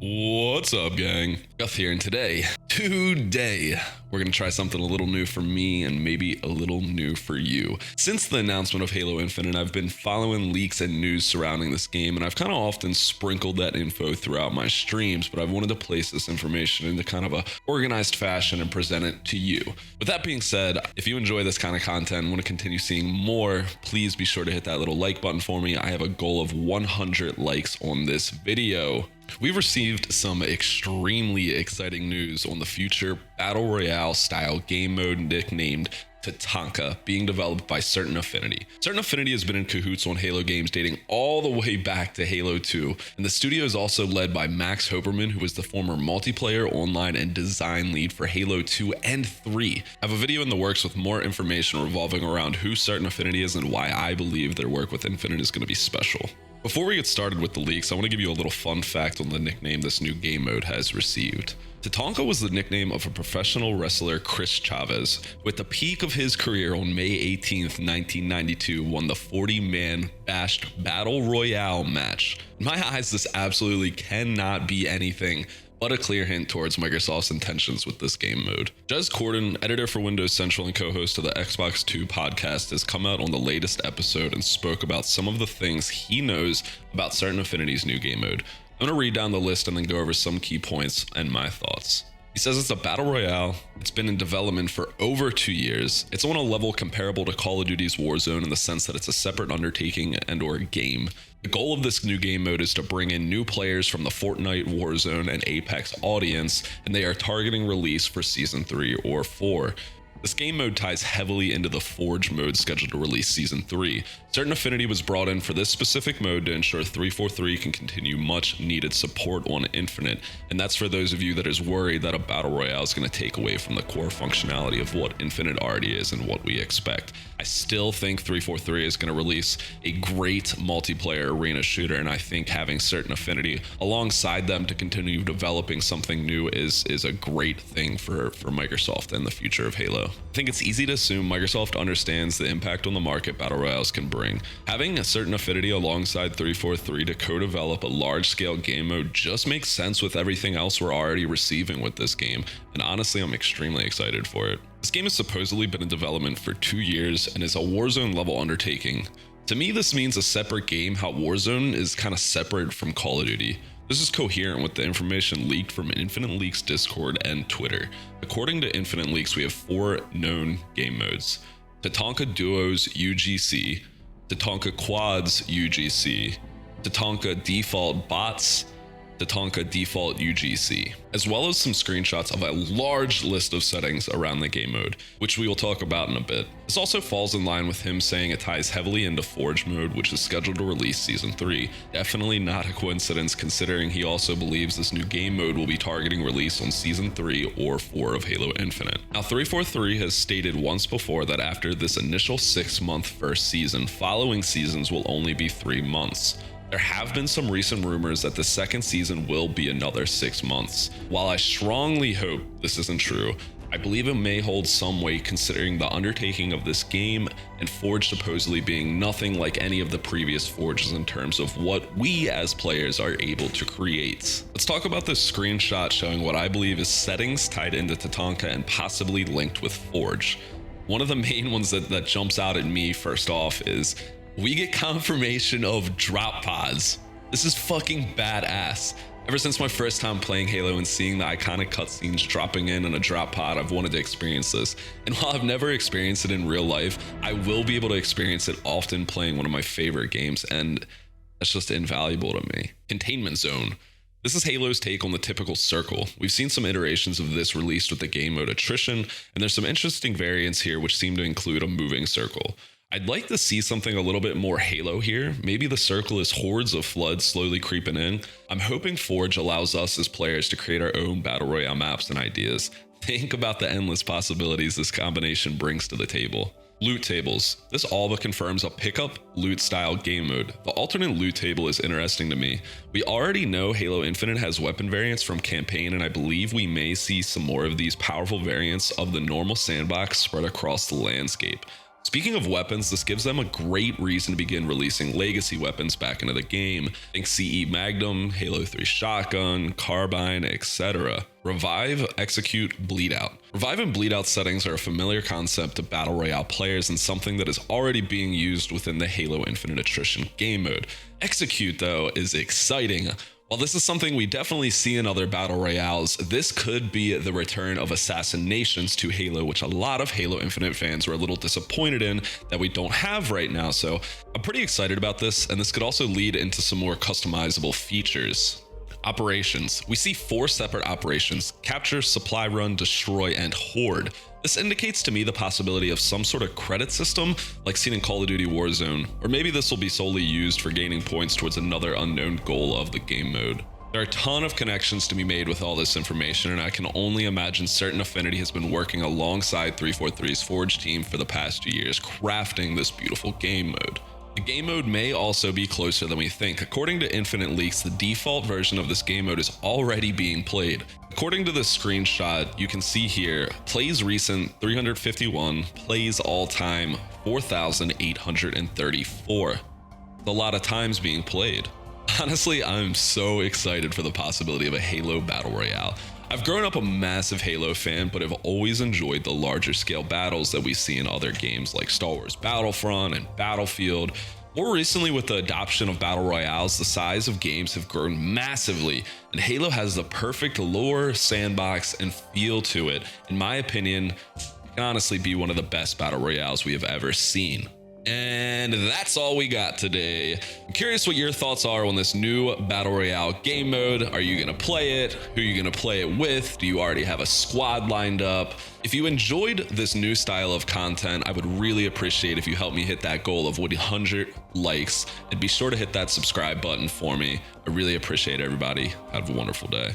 What's up, gang? Guff here, and today, we're gonna try something a little new for me and maybe a little new for you. Since the announcement of Halo Infinite, I've been following leaks and news surrounding this game, and I've kind of often sprinkled that info throughout my streams, but I've wanted to place this information into kind of a organized fashion and present it to you. With that being said, if you enjoy this kind of content and want to continue seeing more, please be sure to hit that little like button for me. I have a goal of 100 likes on this video. We've received some extremely exciting news on the future Battle Royale style game mode nicknamed Tatanka being developed by Certain Affinity. Certain Affinity has been in cahoots on Halo games dating all the way back to Halo 2, and the studio is also led by Max Hoberman, who was the former multiplayer, online, and design lead for Halo 2 and 3. I have a video in the works with more information revolving around who Certain Affinity is and why I believe their work with Infinite is going to be special. Before we get started with the leaks, I want to give you a little fun fact on the nickname this new game mode has received. Tatanka was the nickname of a professional wrestler, Chris Chavez, who at the peak of his career on May 18th, 1992, won the 40-man bashed Battle Royale match. In my eyes, this absolutely cannot be anything but a clear hint towards Microsoft's intentions with this game mode. Jez Corden, editor for Windows Central and co-host of the Xbox 2 podcast, has come out on the latest episode and spoke about some of the things he knows about Certain Affinity's new game mode. I'm going to read down the list and then go over some key points and my thoughts. He says it's a battle royale, it's been in development for over 2 years, it's on a level comparable to Call of Duty's Warzone in the sense that it's a separate undertaking and or game. The goal of this new game mode is to bring in new players from the Fortnite, Warzone, and Apex audience, and they are targeting release for Season 3 or 4. This game mode ties heavily into the Forge mode scheduled to release Season 3. Certain Affinity was brought in for this specific mode to ensure 343 can continue much needed support on Infinite, and that's for those of you that is worried that a Battle Royale is going to take away from the core functionality of what Infinite already is and what we expect. I still think 343 is going to release a great multiplayer arena shooter, and I think having Certain Affinity alongside them to continue developing something new is a great thing for Microsoft and the future of Halo. I think it's easy to assume Microsoft understands the impact on the market Battle Royales can bring. Having a Certain Affinity alongside 343 to co-develop a large-scale game mode just makes sense with everything else we're already receiving with this game, and honestly, I'm extremely excited for it. This game has supposedly been in development for 2 years and is a Warzone-level undertaking. To me, this means a separate game, how Warzone is kind of separate from Call of Duty. This is coherent with the information leaked from InfiniteLeaks Discord and Twitter. According to InfiniteLeaks, we have 4 known game modes: Tatanka Duos UGC, Tatanka Quads UGC, Tatanka Default Bots, Tatanka Default UGC, as well as some screenshots of a large list of settings around the game mode, which we will talk about in a bit. This also falls in line with him saying it ties heavily into Forge mode, which is scheduled to release Season 3. Definitely not a coincidence considering he also believes this new game mode will be targeting release on Season 3 or 4 of Halo Infinite. Now, 343 has stated once before that after this initial 6-month first season, following seasons will only be 3 months. There have been some recent rumors that the second season will be another 6 months. While I strongly hope this isn't true, I believe it may hold some weight considering the undertaking of this game and Forge supposedly being nothing like any of the previous Forges in terms of what we as players are able to create. Let's talk about this screenshot showing what I believe is settings tied into Tatanka and possibly linked with Forge. One of the main ones that jumps out at me first off is we get confirmation of drop pods. This is fucking badass. Ever since my first time playing Halo and seeing the iconic cutscenes dropping in a drop pod, I've wanted to experience this. And while I've never experienced it in real life, I will be able to experience it often playing one of my favorite games, and that's just invaluable to me. Containment Zone. This is Halo's take on the typical circle. We've seen some iterations of this released with the game mode Attrition, and there's some interesting variants here which seem to include a moving circle. I'd like to see something a little bit more Halo here. Maybe the circle is hordes of floods slowly creeping in. I'm hoping Forge allows us as players to create our own Battle Royale maps and ideas. Think about the endless possibilities this combination brings to the table. Loot tables. This all but confirms a pickup loot style game mode. The alternate loot table is interesting to me. We already know Halo Infinite has weapon variants from campaign, and I believe we may see some more of these powerful variants of the normal sandbox spread across the landscape. Speaking of weapons, this gives them a great reason to begin releasing legacy weapons back into the game. Think CE Magnum, Halo 3 Shotgun, Carbine, etc. Revive, Execute, Bleed Out. Revive and Bleed Out settings are a familiar concept to Battle Royale players and something that is already being used within the Halo Infinite Attrition game mode. Execute, though, is exciting. While this is something we definitely see in other Battle Royales, this could be the return of assassinations to Halo, which a lot of Halo Infinite fans were a little disappointed in that we don't have right now. So I'm pretty excited about this, and this could also lead into some more customizable features. Operations. We see 4 separate operations: Capture, Supply Run, Destroy, and Horde. This indicates to me the possibility of some sort of credit system like seen in Call of Duty Warzone, or maybe this will be solely used for gaining points towards another unknown goal of the game mode. There are a ton of connections to be made with all this information, and I can only imagine certain Affinity has been working alongside 343's Forge team for the past 2 years, crafting this beautiful game mode. The game mode may also be closer than we think. According to InfiniteLeaks, the default version of this game mode is already being played. According to this screenshot, you can see here, plays recent 351, plays all time 4,834. A lot of times being played. Honestly, I'm so excited for the possibility of a Halo Battle Royale. I've grown up a massive Halo fan, but have always enjoyed the larger scale battles that we see in other games like Star Wars Battlefront and Battlefield. More recently, with the adoption of Battle Royales, the size of games have grown massively, and Halo has the perfect lore, sandbox, and feel to it. In my opinion, it can honestly be one of the best Battle Royales we have ever seen. And that's all we got today. I'm curious what your thoughts are on this new Battle Royale game mode. Are you gonna play it? Who are you gonna play it with? Do you already have a squad lined up? If you enjoyed this new style of content, I would really appreciate if you help me hit that goal of 100 likes, and be sure to hit that subscribe button for me. I really appreciate it, everybody. Have a wonderful day.